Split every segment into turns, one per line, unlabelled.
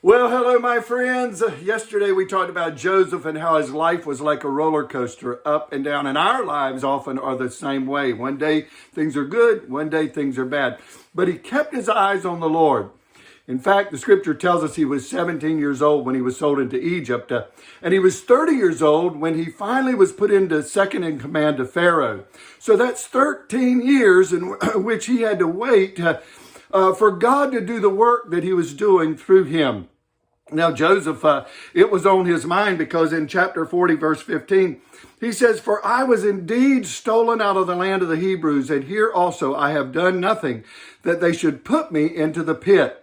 Well, hello, my friends. Yesterday we talked about Joseph and how his life was like a roller coaster, up and down. And our lives often are the same way. One day things are good, one day things are bad. But he kept his eyes on the Lord. In fact, the scripture tells us he was 17 years old when he was sold into Egypt. And he was 30 years old when he finally was put into second in command to Pharaoh. So that's 13 years in which he had to wait for God to do the work that he was doing through him. Now, Joseph, it was on his mind because in chapter 40, verse 15, he says, "For I was indeed stolen out of the land of the Hebrews, and here also I have done nothing that they should put me into the pit."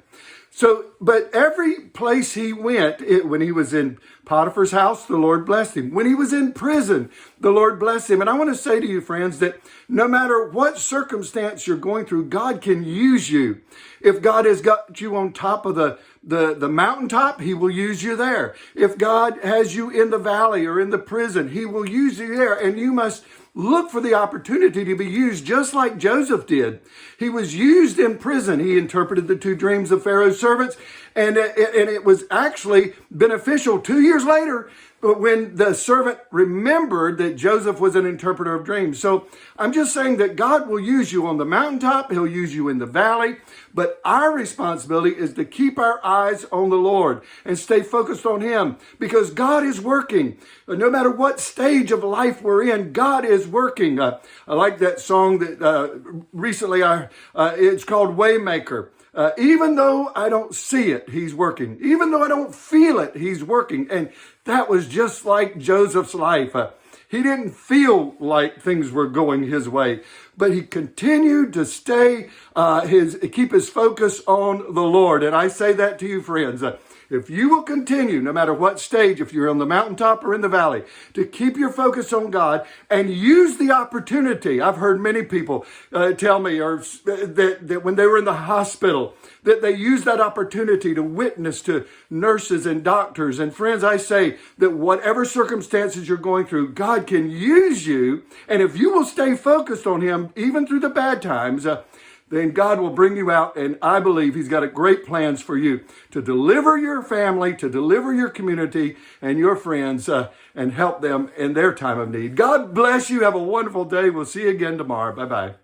So, but every place he went, when he was in Potiphar's house, the Lord blessed him. When he was in prison, the Lord blessed him. And I want to say to you, friends, that no matter what circumstance you're going through, God can use you. If God has got you on top of the mountaintop, he will use you there. If God has you in the valley or in the prison, he will use you there. And you must look for the opportunity to be used just like Joseph did. He was used in prison. He interpreted the two dreams of Pharaoh's servants, and it was actually beneficial 2 years later when the servant remembered that Joseph was an interpreter of dreams. So I'm just saying that God will use you on the mountaintop. He'll use you in the valley. But our responsibility is to keep our eyes on the Lord and stay focused on him, because God is working. No matter what stage of life we're in, God is working. I like that song that recently it's called Waymaker. Even though I don't see it, he's working. Even though I don't feel it, he's working. And that was just like Joseph's life. He didn't feel like things were going his way, but he continued to keep his focus on the Lord. And I say that to you, friends. If you will continue, no matter what stage, if you're on the mountaintop or in the valley, to keep your focus on God and use the opportunity. I've heard many people tell me that when they were in the hospital, that they used that opportunity to witness to nurses and doctors. And friends, I say that whatever circumstances you're going through, God can use you. And if you will stay focused on him, even through the bad times, then God will bring you out. And I believe he's got great plans for you to deliver your family, to deliver your community and your friends, and help them in their time of need. God bless you. Have a wonderful day. We'll see you again tomorrow. Bye-bye.